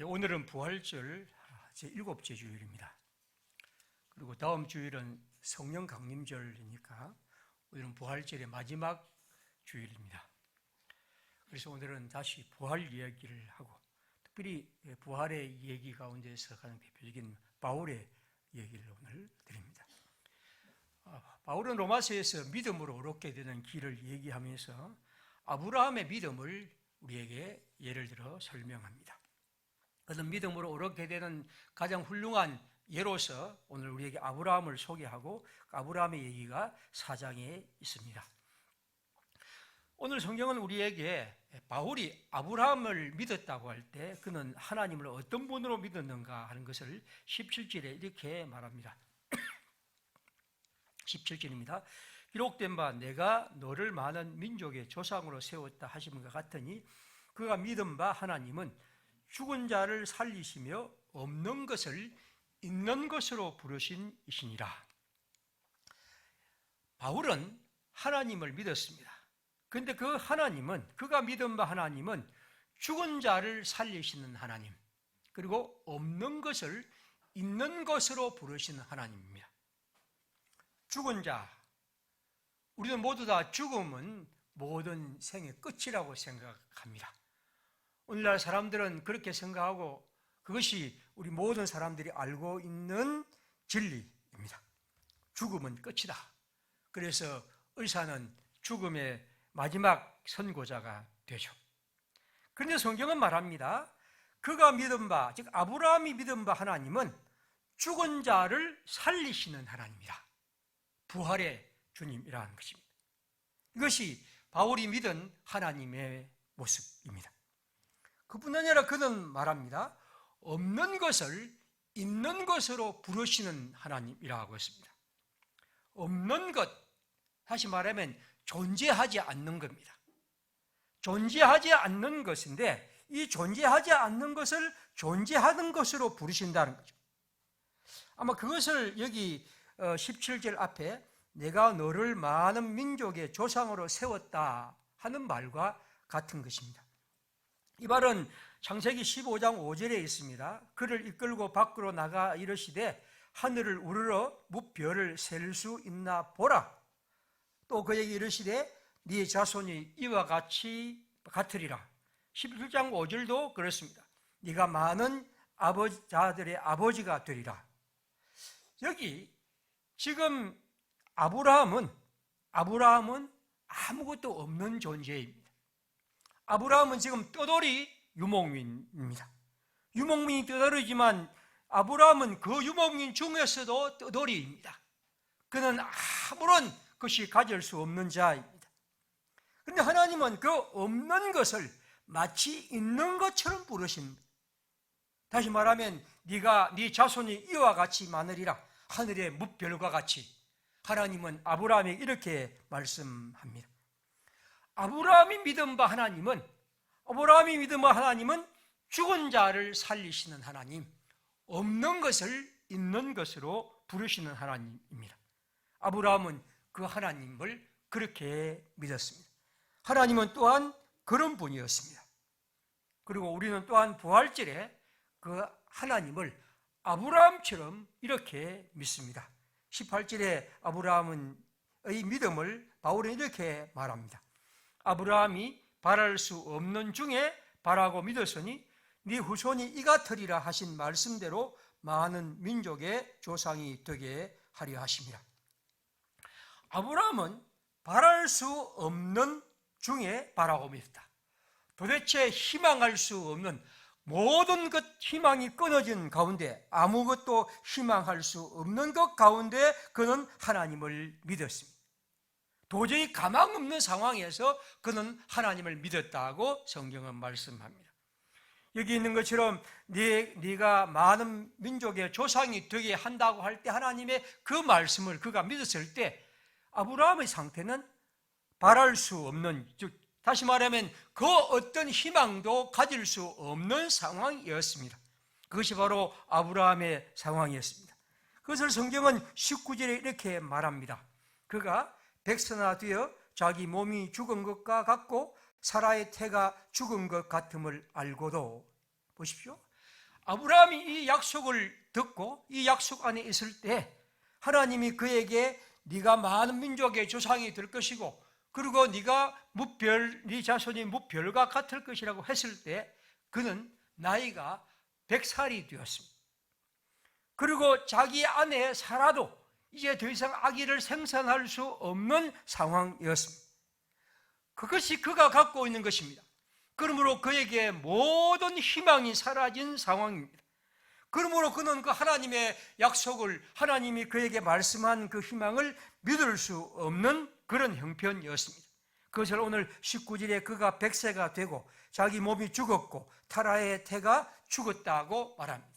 오늘은 부활절 제7째 주일입니다. 그리고 다음 주일은 성령 강림절이니까 오늘은 부활절의 마지막 주일입니다. 그래서 오늘은 다시 부활 이야기를 하고, 특별히 부활의 얘기 가운데서 가장 대표적인 바울의 얘기를 오늘 드립니다. 바울은 로마서에서 믿음으로 옳게 되는 길을 얘기하면서 아브라함의 믿음을 우리에게 예를 들어 설명합니다. 그런 믿음으로 옳게 되는 가장 훌륭한 예로서 오늘 우리에게 아브라함을 소개하고 아브라함의 얘기가 4장에 있습니다. 오늘 성경은 우리에게 바울이 아브라함을 믿었다고 할 때 그는 하나님을 어떤 분으로 믿었는가 하는 것을 17절에 이렇게 말합니다. 17절입니다. 기록된 바 내가 너를 많은 민족의 조상으로 세웠다 하심과 같으니 그가 믿은 바 하나님은 죽은 자를 살리시며 없는 것을 있는 것으로 부르신 이시니라. 바울은 하나님을 믿었습니다. 그런데 그 하나님은, 그가 믿은 바 하나님은 죽은 자를 살리시는 하나님, 그리고 없는 것을 있는 것으로 부르시는 하나님입니다. 죽은 자, 우리는 모두 다 죽음은 모든 생의 끝이라고 생각합니다. 오늘날 사람들은 그렇게 생각하고 그것이 우리 모든 사람들이 알고 있는 진리입니다. 죽음은 끝이다. 그래서 의사는 죽음의 마지막 선고자가 되죠. 그런데 성경은 말합니다. 그가 믿은 바, 즉 아브라함이 믿은 바 하나님은 죽은 자를 살리시는 하나님이다. 부활의 주님이라는 것입니다. 이것이 바울이 믿은 하나님의 모습입니다. 그뿐 아니라 그는 말합니다. 없는 것을 있는 것으로 부르시는 하나님이라고 했습니다. 없는 것, 다시 말하면 존재하지 않는 겁니다. 존재하지 않는 것인데 이 존재하지 않는 것을 존재하는 것으로 부르신다는 거죠. 아마 그것을 여기 17절 앞에 내가 너를 많은 민족의 조상으로 세웠다 하는 말과 같은 것입니다. 이 말은 창세기 15장 5절에 있습니다. 그를 이끌고 밖으로 나가 이르시되 하늘을 우러러 무별을 셀 수 있나 보라. 또 그에게 이르시되 네 자손이 이와 같이 같으리라. 17장 5절도 그렇습니다. 네가 많은 자들의 아버지가 되리라. 여기 지금 아브라함은 아무것도 없는 존재입니다. 아브라함은 지금 떠돌이 유목민입니다. 유목민이 떠돌이지만 아브라함은 그 유목민 중에서도 떠돌이입니다. 그는 아무런 것이 가질 수 없는 자입니다. 그런데 하나님은 그 없는 것을 마치 있는 것처럼 부르십니다. 다시 말하면 네 자손이 이와 같이 많으리라. 하늘의 무별과 같이. 하나님은 아브라함에게 이렇게 말씀합니다. 아브라함이 믿은 바 하나님은 죽은 자를 살리시는 하나님, 없는 것을 있는 것으로 부르시는 하나님입니다. 아브라함은 그 하나님을 그렇게 믿었습니다. 하나님은 또한 그런 분이었습니다. 그리고 우리는 또한 부활절에 그 하나님을 아브라함처럼 이렇게 믿습니다. 18절에 아브라함의 믿음을 바울은 이렇게 말합니다. 아브라함이 바랄 수 없는 중에 바라고 믿었으니 네 후손이 이같으리라 하신 말씀대로 많은 민족의 조상이 되게 하려 하심이라. 아브라함은 바랄 수 없는 중에 바라고 믿었다. 도대체 희망할 수 없는 모든 것 희망이 끊어진 가운데 아무것도 희망할 수 없는 것 가운데 그는 하나님을 믿었습니다. 도저히 가망 없는 상황에서 그는 하나님을 믿었다고 성경은 말씀합니다. 여기 있는 것처럼 네가 많은 민족의 조상이 되게 한다고 할 때 하나님의 그 말씀을 그가 믿었을 때 아브라함의 상태는 바랄 수 없는, 즉 다시 말하면 그 어떤 희망도 가질 수 없는 상황이었습니다. 그것이 바로 아브라함의 상황이었습니다. 그것을 성경은 19절에 이렇게 말합니다. 그가 백선화되어 자기 몸이 죽은 것과 같고 사라의 태가 죽은 것 같음을 알고도, 보십시오. 아브라함이 이 약속을 듣고 이 약속 안에 있을 때 하나님이 그에게 네가 많은 민족의 조상이 될 것이고 그리고 네가 네 자손이 무별과 같을 것이라고 했을 때 그는 나이가 100살이 되었습니다. 그리고 자기 아내 사라도 이제 더 이상 아기를 생산할 수 없는 상황이었습니다. 그것이 그가 갖고 있는 것입니다. 그러므로 그에게 모든 희망이 사라진 상황입니다. 그러므로 그는 그 하나님의 약속을, 하나님이 그에게 말씀한 그 희망을 믿을 수 없는 그런 형편이었습니다. 그것을 오늘 19절에 그가 100세가 되고 자기 몸이 죽었고 타라의 태가 죽었다고 말합니다.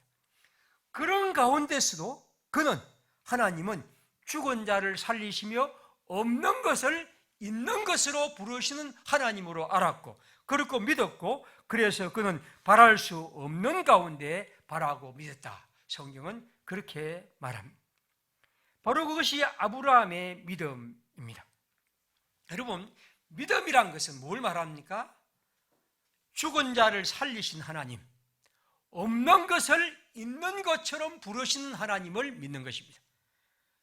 그런 가운데서도 그는, 하나님은 죽은 자를 살리시며 없는 것을 있는 것으로 부르시는 하나님으로 알았고 그렇고 믿었고, 그래서 그는 바랄 수 없는 가운데 바라고 믿었다. 성경은 그렇게 말합니다. 바로 그것이 아브라함의 믿음입니다. 여러분, 믿음이란 것은 뭘 말합니까? 죽은 자를 살리신 하나님, 없는 것을 있는 것처럼 부르시는 하나님을 믿는 것입니다.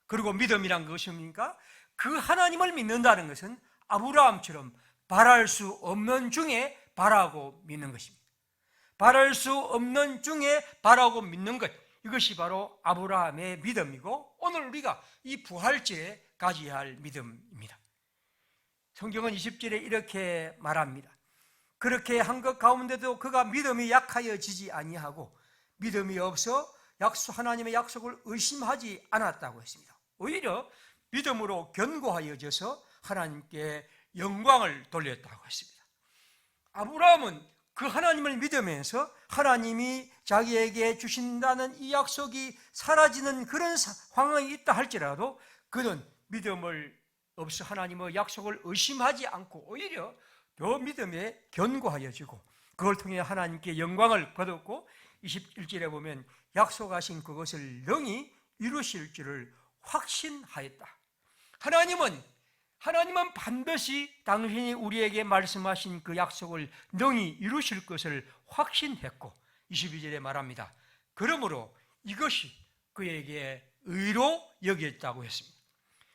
그리고 믿음이란 것이 뭡니까? 그 하나님을 믿는다는 것은 아브라함처럼 바랄 수 없는 중에 바라고 믿는 것입니다. 바랄 수 없는 중에 바라고 믿는 것, 이것이 바로 아브라함의 믿음이고 오늘 우리가 이 부활절에 가져야 할 믿음입니다. 성경은 20절에 이렇게 말합니다. 그렇게 한 것 가운데도 그가 믿음이 약하여지지 아니하고 믿음이 없어 하나님의 약속을 의심하지 않았다고 했습니다. 오히려 믿음으로 견고하여져서 하나님께 영광을 돌렸다고 했습니다. 아브라함은 그 하나님을 믿으면서 하나님이 자기에게 주신다는 이 약속이 사라지는 그런 상황이 있다 할지라도 그는 믿음을 없어 하나님의 약속을 의심하지 않고 오히려 더 믿음에 견고하여지고 그걸 통해 하나님께 영광을 거뒀고 21절에 보면 약속하신 그것을 능히 이루실 줄을 확신하였다. 하나님은 반드시 당신이 우리에게 말씀하신 그 약속을 능히 이루실 것을 확신했고 22절에 말합니다. 그러므로 이것이 그에게 의로 여겼다고 했습니다.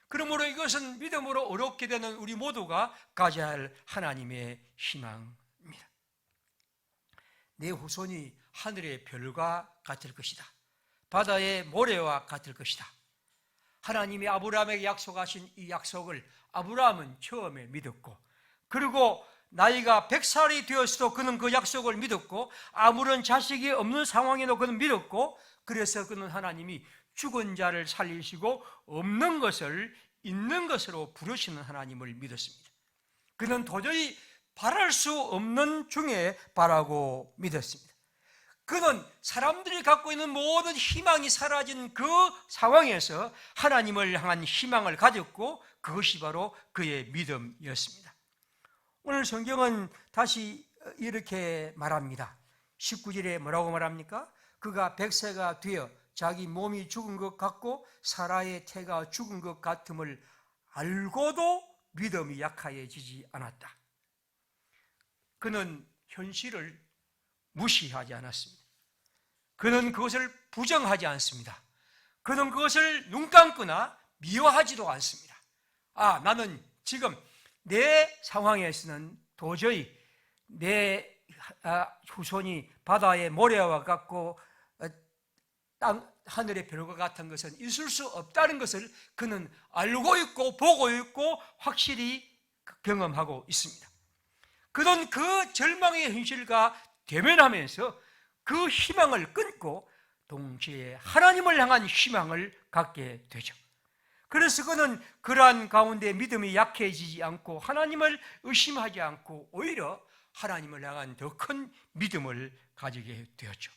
그러므로 이것은 믿음으로 어렵게 되는 우리 모두가 가져야 할 하나님의 희망입니다. 내 후손이 하늘의 별과 같을 것이다. 바다의 모래와 같을 것이다. 하나님이 아브라함에게 약속하신 이 약속을 아브라함은 처음에 믿었고 그리고 나이가 100살이 되었어도 그는 그 약속을 믿었고 아무런 자식이 없는 상황에도 그는 믿었고 그래서 그는 하나님이 죽은 자를 살리시고 없는 것을 있는 것으로 부르시는 하나님을 믿었습니다. 그는 도저히 바랄 수 없는 중에 바라고 믿었습니다. 그는 사람들이 갖고 있는 모든 희망이 사라진 그 상황에서 하나님을 향한 희망을 가졌고 그것이 바로 그의 믿음이었습니다. 오늘 성경은 다시 이렇게 말합니다. 19절에 뭐라고 말합니까? 그가 100세가 되어 자기 몸이 죽은 것 같고 사라의 태가 죽은 것 같음을 알고도 믿음이 약하여지지 않았다. 그는 현실을 무시하지 않았습니다. 그는 그것을 부정하지 않습니다. 그는 그것을 눈 감거나 미워하지도 않습니다. 나는 지금 내 상황에서는 도저히 내 후손이 바다의 모래와 같고 하늘의 별과 같은 것은 있을 수 없다는 것을 그는 알고 있고 보고 있고 확실히 경험하고 있습니다. 그는 그 절망의 현실과 대면하면서 그 희망을 끊고 동시에 하나님을 향한 희망을 갖게 되죠. 그래서 그는 그러한 가운데 믿음이 약해지지 않고 하나님을 의심하지 않고 오히려 하나님을 향한 더 큰 믿음을 가지게 되었죠.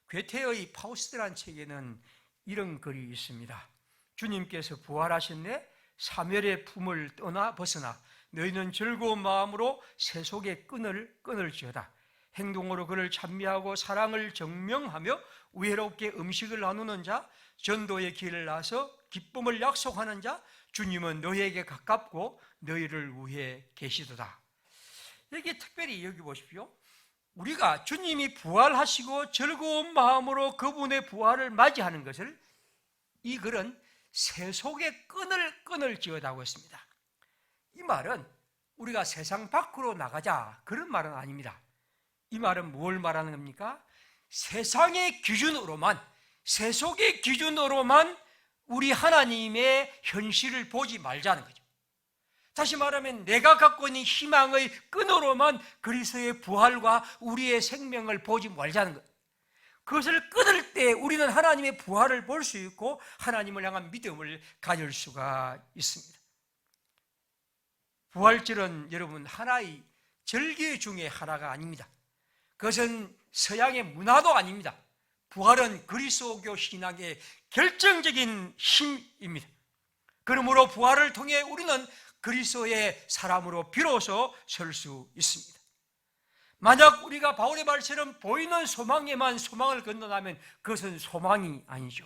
괴테의 파우스트라는 책에는 이런 글이 있습니다. 주님께서 부활하셨네. 사멸의 품을 떠나 벗어나 너희는 즐거운 마음으로 세속의 끈을 끊을지어다. 행동으로 그를 찬미하고 사랑을 증명하며 외롭게 음식을 나누는 자, 전도의 길을 나서 기쁨을 약속하는 자, 주님은 너희에게 가깝고 너희를 위해 계시도다. 여기 특별히 여기 보십시오. 우리가 주님이 부활하시고 즐거운 마음으로 그분의 부활을 맞이하는 것을 이 글은 세속의 끈을 지어다고 했습니다. 이 말은 우리가 세상 밖으로 나가자 그런 말은 아닙니다. 이 말은 뭘 말하는 겁니까? 세상의 기준으로만, 세속의 기준으로만 우리 하나님의 현실을 보지 말자는 거죠. 다시 말하면 내가 갖고 있는 희망의 끈으로만 그리스도의 부활과 우리의 생명을 보지 말자는 것. 그것을 끊을 때 우리는 하나님의 부활을 볼 수 있고 하나님을 향한 믿음을 가질 수가 있습니다. 부활절은 여러분 하나의 절기 중에 하나가 아닙니다. 그것은 서양의 문화도 아닙니다. 부활은 그리스도교 신앙의 결정적인 힘입니다. 그러므로 부활을 통해 우리는 그리스도의 사람으로 비로소 설 수 있습니다. 만약 우리가 바울의 말처럼 보이는 소망에만 소망을 건너가면 그것은 소망이 아니죠.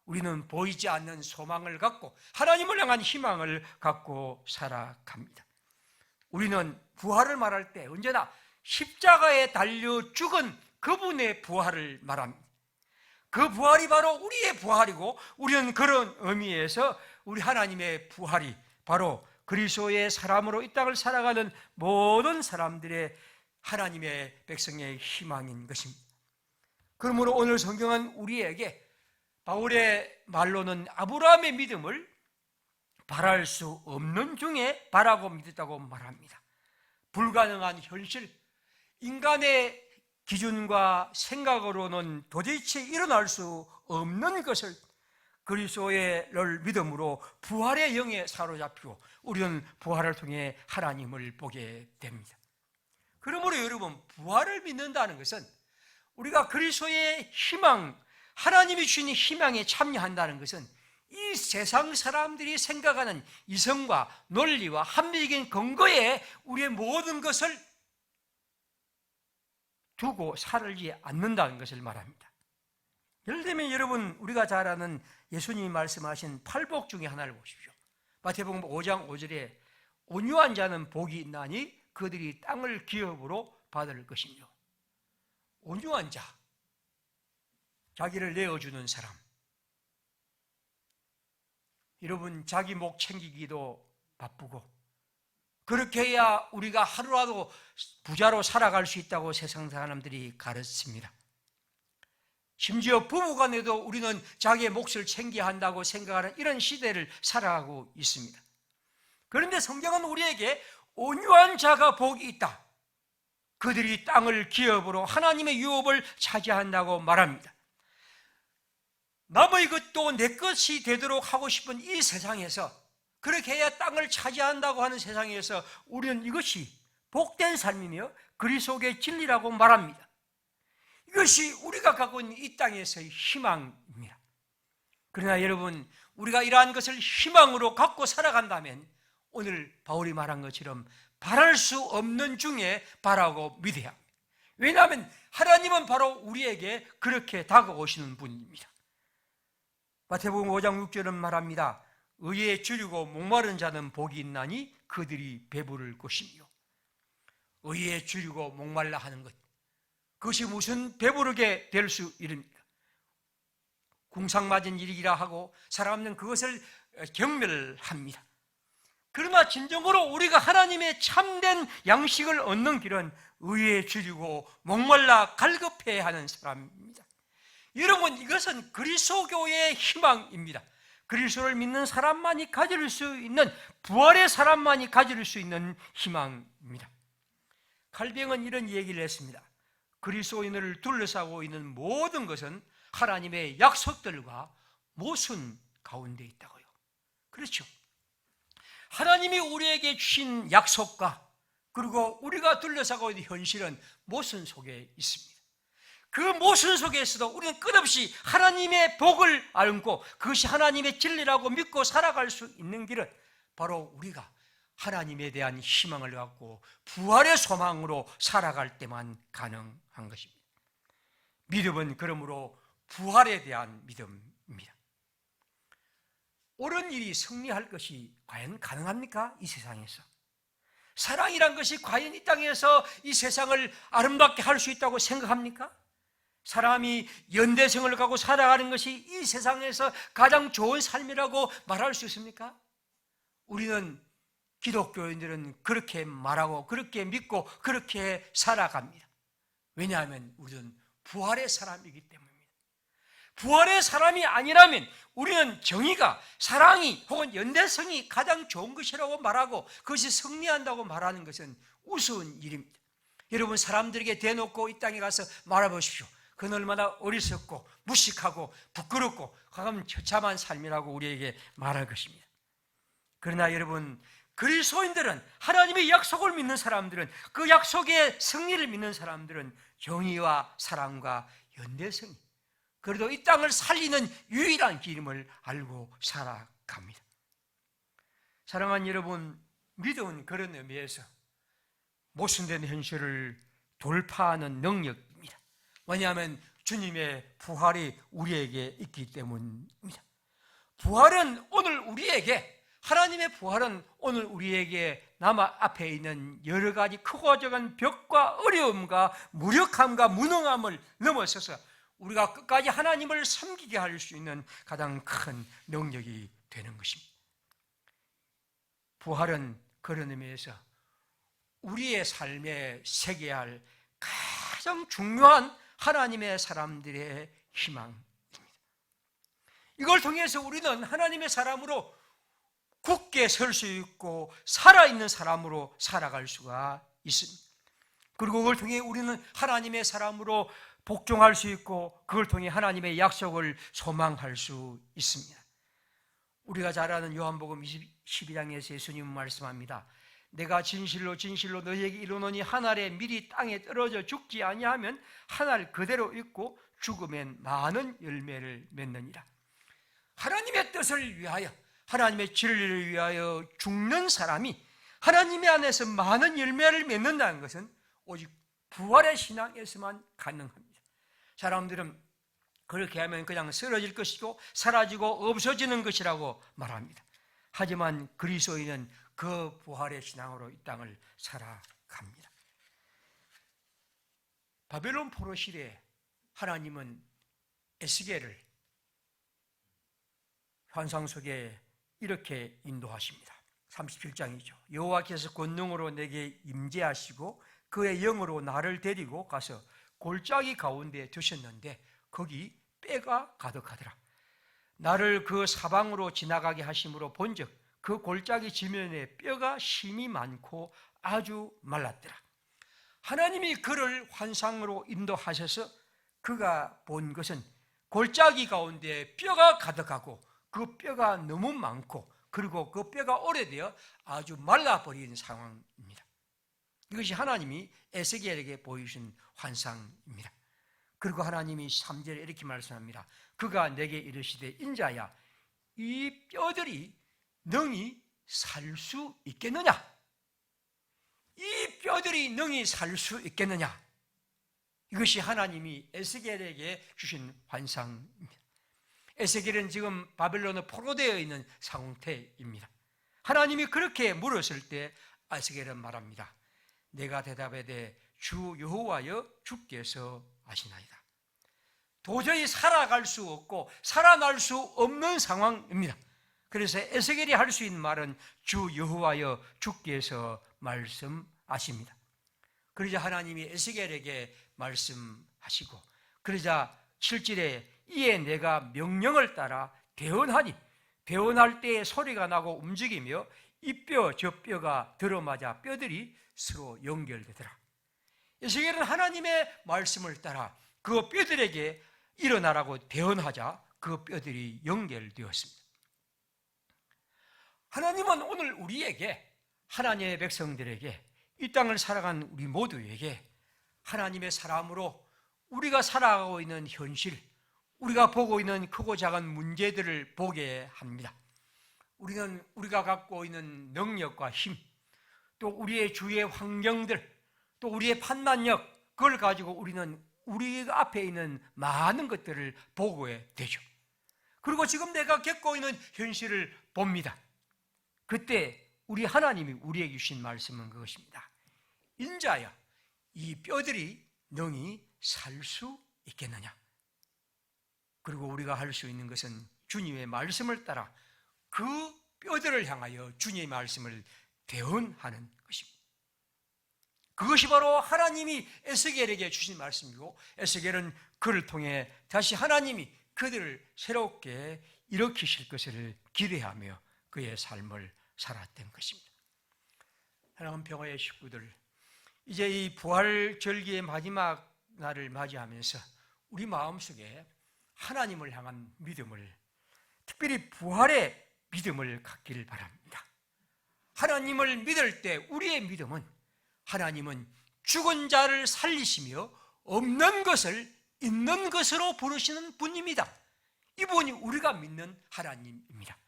우리는 보이지 않는 소망을 갖고 하나님을 향한 희망을 갖고 살아갑니다. 우리는 부활을 말할 때 언제나 십자가에 달려 죽은 그분의 부활을 말합니다. 그 부활이 바로 우리의 부활이고 우리는 그런 의미에서 우리 하나님의 부활이 바로 그리스도의 사람으로 이 땅을 살아가는 모든 사람들의 하나님의 백성의 희망인 것입니다. 그러므로 오늘 성경은 우리에게 바울의 말로는 아브라함의 믿음을 바랄 수 없는 중에 바라고 믿었다고 말합니다. 불가능한 현실, 인간의 기준과 생각으로는 도대체 일어날 수 없는 것을 그리스도의 믿음으로 부활의 영에 사로잡히고 우리는 부활을 통해 하나님을 보게 됩니다. 그러므로 여러분, 부활을 믿는다는 것은 우리가 그리스도의 희망, 하나님이 주신 희망에 참여한다는 것은 이 세상 사람들이 생각하는 이성과 논리와 합리적인 근거에 우리의 모든 것을 두고 살지 않는다는 것을 말합니다. 예를 들면 여러분, 우리가 잘 아는 예수님이 말씀하신 팔복 중에 하나를 보십시오. 마태복음 5장 5절에 온유한 자는 복이 있나니 그들이 땅을 기업으로 받을 것이며, 온유한 자, 자기를 내어주는 사람. 여러분, 자기 목 챙기기도 바쁘고 그렇게 해야 우리가 하루라도 부자로 살아갈 수 있다고 세상 사람들이 가르칩니다. 심지어 부부간에도 우리는 자기의 몫을 챙겨야 한다고 생각하는 이런 시대를 살아가고 있습니다. 그런데 성경은 우리에게 온유한 자가 복이 있다, 그들이 땅을 기업으로 하나님의 유업을 차지한다고 말합니다. 남의 것도 내 것이 되도록 하고 싶은 이 세상에서, 그렇게 해야 땅을 차지한다고 하는 세상에서 우리는 이것이 복된 삶이며 그리스도의 진리라고 말합니다. 이것이 우리가 갖고 있는 이 땅에서의 희망입니다. 그러나 여러분, 우리가 이러한 것을 희망으로 갖고 살아간다면 오늘 바울이 말한 것처럼 바랄 수 없는 중에 바라고 믿어야 합니다. 왜냐하면 하나님은 바로 우리에게 그렇게 다가오시는 분입니다. 마태복음 5장 6절은 말합니다. 의에 줄이고 목마른 자는 복이 있나니 그들이 배부를 것이며. 의에 줄이고 목말라 하는 것, 그것이 무슨 배부르게 될 수 있습니까? 궁상맞은 일이라 하고 사람은 그것을 경멸합니다. 그러나 진정으로 우리가 하나님의 참된 양식을 얻는 길은 의에 줄이고 목말라 갈급해야 하는 사람입니다. 여러분, 이것은 그리스도교의 희망입니다. 그리스도를 믿는 사람만이 가질 수 있는, 부활의 사람만이 가질 수 있는 희망입니다. 칼뱅은 이런 얘기를 했습니다. 그리스도인을 둘러싸고 있는 모든 것은 하나님의 약속들과 모순 가운데 있다고요. 그렇죠. 하나님이 우리에게 주신 약속과 그리고 우리가 둘러싸고 있는 현실은 모순 속에 있습니다. 그 모순 속에서도 우리는 끝없이 하나님의 복을 알고 그것이 하나님의 진리라고 믿고 살아갈 수 있는 길은 바로 우리가 하나님에 대한 희망을 갖고 부활의 소망으로 살아갈 때만 가능한 것입니다. 믿음은 그러므로 부활에 대한 믿음입니다. 옳은 일이 승리할 것이 과연 가능합니까? 이 세상에서. 사랑이란 것이 과연 이 땅에서 이 세상을 아름답게 할 수 있다고 생각합니까? 사람이 연대성을 갖고 살아가는 것이 이 세상에서 가장 좋은 삶이라고 말할 수 있습니까? 우리는 기독교인들은 그렇게 말하고 그렇게 믿고 그렇게 살아갑니다. 왜냐하면 우리는 부활의 사람이기 때문입니다. 부활의 사람이 아니라면 우리는 정의가, 사랑이 혹은 연대성이 가장 좋은 것이라고 말하고 그것이 승리한다고 말하는 것은 우스운 일입니다. 여러분, 사람들에게 대놓고 이 땅에 가서 말해보십시오. 그건 얼마나 어리석고 무식하고 부끄럽고 가끔 처참한 삶이라고 우리에게 말할 것입니다. 그러나 여러분, 그리스도인들은, 하나님의 약속을 믿는 사람들은, 그 약속의 승리를 믿는 사람들은 정의와 사랑과 연대성이, 그래도 이 땅을 살리는 유일한 길임을 알고 살아갑니다. 사랑하는 여러분, 믿음은 그런 의미에서 모순된 현실을 돌파하는 능력입니다. 왜냐하면 주님의 부활이 우리에게 있기 때문입니다. 부활은 오늘 우리에게, 하나님의 부활은 오늘 우리에게 남아 앞에 있는 여러 가지 크고 작은 벽과 어려움과 무력함과 무능함을 넘어서서 우리가 끝까지 하나님을 섬기게 할 수 있는 가장 큰 능력이 되는 것입니다. 부활은 그런 의미에서 우리의 삶에 새겨야 할 가장 중요한 하나님의 사람들의 희망입니다. 이걸 통해서 우리는 하나님의 사람으로 굳게 설 수 있고 살아있는 사람으로 살아갈 수가 있습니다. 그리고 그걸 통해 우리는 하나님의 사람으로 복종할 수 있고 그걸 통해 하나님의 약속을 소망할 수 있습니다. 우리가 잘 아는 요한복음 12장에서 예수님은 말씀합니다. 내가 진실로 진실로 너희에게 이르노니 한 알에 밀이 땅에 떨어져 죽지 아니하면 한 알 그대로 있고 죽으면 많은 열매를 맺느니라. 하나님의 뜻을 위하여, 하나님의 진리를 위하여 죽는 사람이 하나님의 안에서 많은 열매를 맺는다는 것은 오직 부활의 신앙에서만 가능합니다. 사람들은 그렇게 하면 그냥 쓰러질 것이고 사라지고 없어지는 것이라고 말합니다. 하지만 그리스도인은 그 부활의 신앙으로 이 땅을 살아갑니다. 바벨론 포로 시대에 하나님은 에스겔을 환상 속에 이렇게 인도하십니다. 37장이죠. 여호와께서 권능으로 내게 임재하시고 그의 영으로 나를 데리고 가서 골짜기 가운데 두셨는데 거기 뼈가 가득하더라. 나를 그 사방으로 지나가게 하심으로 본즉 그 골짜기 지면에 뼈가 심이 많고 아주 말랐더라. 하나님이 그를 환상으로 인도하셔서 그가 본 것은 골짜기 가운데 뼈가 가득하고 그 뼈가 너무 많고 그리고 그 뼈가 오래되어 아주 말라버린 상황입니다. 이것이 하나님이 에스겔에게 보이신 환상입니다. 그리고 하나님이 3절에 이렇게 말씀합니다. 그가 내게 이르시되 인자야, 이 뼈들이 능히 살 수 있겠느냐? 이 뼈들이 능히 살 수 있겠느냐? 이것이 하나님이 에스겔에게 주신 환상입니다. 에스겔은 지금 바벨론에 포로되어 있는 상태입니다. 하나님이 그렇게 물었을 때 에스겔은 말합니다. 내가 대답하되 주 여호와여 주께서 아시나이다. 도저히 살아갈 수 없고 살아날 수 없는 상황입니다. 그래서 에스겔이 할 수 있는 말은 주 여호와여 주께서 말씀하십니다. 그러자 하나님이 에스겔에게 말씀하시고 그러자 7절에 이에 내가 명령을 따라 대언하니 대언할 때에 소리가 나고 움직이며 이 뼈 저 뼈가 들어맞아 뼈들이 서로 연결되더라. 에스겔은 하나님의 말씀을 따라 그 뼈들에게 일어나라고 대언하자 그 뼈들이 연결되었습니다. 하나님은 오늘 우리에게, 하나님의 백성들에게, 이 땅을 살아간 우리 모두에게 하나님의 사람으로 우리가 살아가고 있는 현실, 우리가 보고 있는 크고 작은 문제들을 보게 합니다. 우리는 우리가 갖고 있는 능력과 힘, 또 우리의 주위의 환경들, 또 우리의 판단력, 그걸 가지고 우리는 우리 앞에 있는 많은 것들을 보게 되죠. 그리고 지금 내가 겪고 있는 현실을 봅니다. 그때 우리 하나님이 우리에게 주신 말씀은 그것입니다. 인자여 이 뼈들이 능히 살 수 있겠느냐. 그리고 우리가 할 수 있는 것은 주님의 말씀을 따라 그 뼈들을 향하여 주님의 말씀을 대언하는 것입니다. 그것이 바로 하나님이 에스겔에게 주신 말씀이고, 에스겔은 그를 통해 다시 하나님이 그들을 새롭게 일으키실 것을 기대하며 그의 삶을 살았던 것입니다. 사랑하는 평화의 식구들, 이제 이 부활절기의 마지막 날을 맞이하면서 우리 마음속에 하나님을 향한 믿음을, 특별히 부활의 믿음을 갖기를 바랍니다. 하나님을 믿을 때 우리의 믿음은 하나님은 죽은 자를 살리시며 없는 것을 있는 것으로 부르시는 분입니다. 이분이 우리가 믿는 하나님입니다.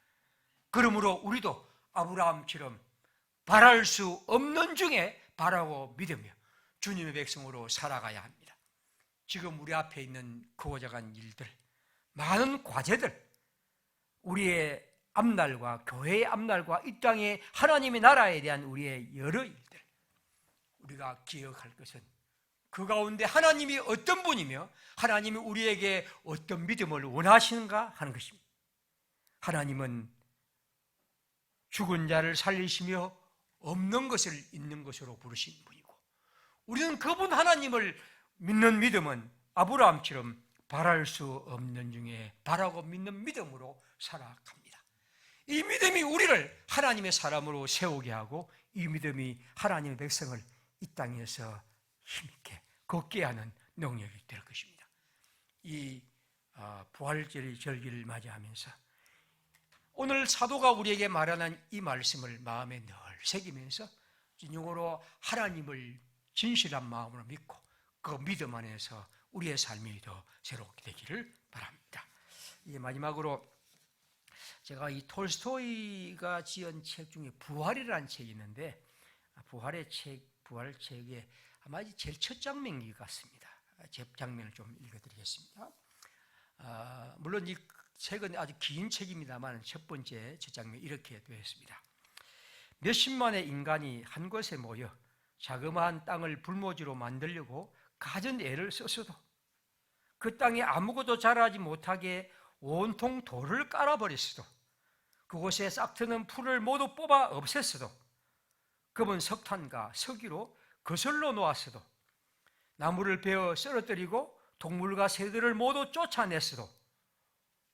그러므로 우리도 아브라함처럼 바랄 수 없는 중에 바라고 믿으며 주님의 백성으로 살아가야 합니다. 지금 우리 앞에 있는 그고작한 일들, 많은 과제들, 우리의 앞날과 교회의 앞날과 이 땅의 하나님의 나라에 대한 우리의 여러 일들, 우리가 기억할 것은 그 가운데 하나님이 어떤 분이며 하나님이 우리에게 어떤 믿음을 원하시는가 하는 것입니다. 하나님은 죽은 자를 살리시며 없는 것을 있는 것으로 부르신 분이고, 우리는 그분 하나님을 믿는 믿음은 아브라함처럼 바랄 수 없는 중에 바라고 믿는 믿음으로 살아갑니다. 이 믿음이 우리를 하나님의 사람으로 세우게 하고, 이 믿음이 하나님의 백성을 이 땅에서 힘있게 걷게 하는 능력이 될 것입니다. 이 부활절기를 맞이하면서 오늘 사도가 우리에게 말하는 이 말씀을 마음에 늘 새기면서 진정으로 하나님을 진실한 마음으로 믿고 그 믿음 안에서 우리의 삶이 더 새롭게 되기를 바랍니다. 이제 마지막으로 제가 이 톨스토이가 지은 책 중에 부활이라는 책이 있는데, 부활책에 아마 제일 첫 장면이 같습니다. 제 장면을 좀 읽어드리겠습니다. 물론 이 책은 아주 긴 책입니다만 첫 번째 첫 장면이 이렇게 되어 있습니다. 몇십만의 인간이 한 곳에 모여 자그마한 땅을 불모지로 만들려고 갖은 애를 썼어도 그 땅에 아무것도 자라지 못하게 온통 돌을 깔아버렸어도, 그곳에 싹트는 풀을 모두 뽑아 없앴어도, 검은 석탄과 석유로 거슬러 놓았어도, 나무를 베어 쓰러뜨리고 동물과 새들을 모두 쫓아냈어도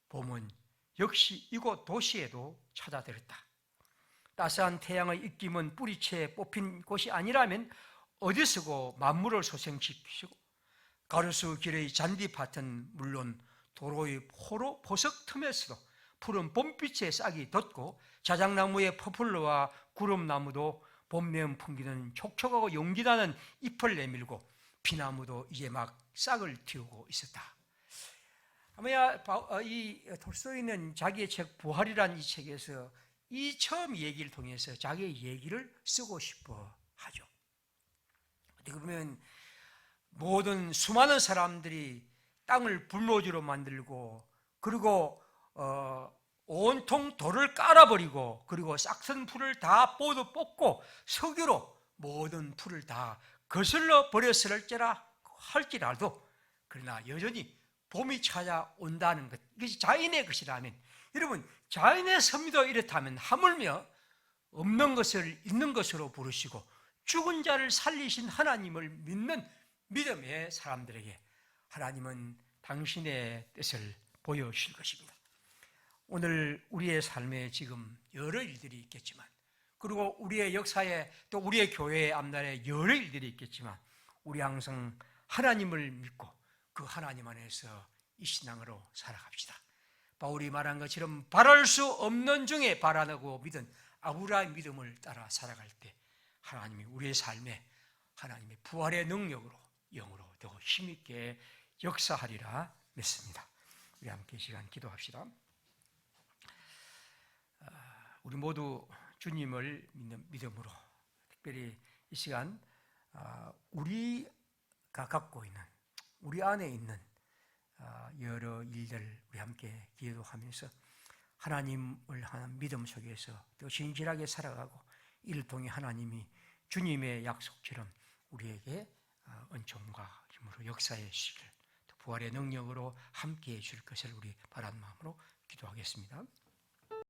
봄은 역시 이곳 도시에도 찾아들었다. 따스한 태양의 입김은 뿌리채 뽑힌 곳이 아니라면 어디서고 만물을 소생시키시고, 가로수 길의 잔디밭은 물론 도로의 포로 보석 틈에서도 푸른 봄빛에 싹이 돋고, 자작나무의 포플러와 구름나무도 봄내음 풍기는 촉촉하고 용기나는 잎을 내밀고, 피나무도 이제 막 싹을 틔우고 있었다. 아마 이 톨스토이는 자기의 책 부활이라는 이 책에서 이 처음 얘기를 통해서 자기의 얘기를 쓰고 싶어 하죠. 어떻게 보면 모든 수많은 사람들이 땅을 불모지로 만들고, 그리고 온통 돌을 깔아버리고, 그리고 싹튼 풀을 다 모두 뽑고 석유로 모든 풀을 다 거슬러 버렸을지라 할지라도, 그러나 여전히 봄이 찾아온다는 것, 이것이 자연의 것이라면, 여러분 자연의 섭리도 이렇다면 하물며 없는 것을 있는 것으로 부르시고 죽은 자를 살리신 하나님을 믿는 믿음의 사람들에게 하나님은 당신의 뜻을 보여주실 것입니다. 오늘 우리의 삶에 지금 여러 일들이 있겠지만, 그리고 우리의 역사에 또 우리의 교회의 앞날에 여러 일들이 있겠지만, 우리 항상 하나님을 믿고 그 하나님 안에서 이 신앙으로 살아갑시다. 바울이 말한 것처럼 바랄 수 없는 중에 바라고 믿은 아브라함의 믿음을 따라 살아갈 때 하나님이 우리의 삶에 하나님의 부활의 능력으로 영으로 더 힘있게 역사하리라 믿습니다. 우리 함께 이 시간 기도합시다. 우리 모두 주님을 믿는 믿음으로, 특별히 이 시간 우리가 갖고 있는, 우리 안에 있는 여러 일들 우리 함께 기도하면서 하나님을 향한 믿음 속에서 더 진실하게 살아가고 이를 통해 하나님이 주님의 약속처럼 우리에게 은총과 힘으로 역사해 주시길, 또 부활의 능력으로 함께해 줄 것을 우리 바라는 마음으로 기도하겠습니다.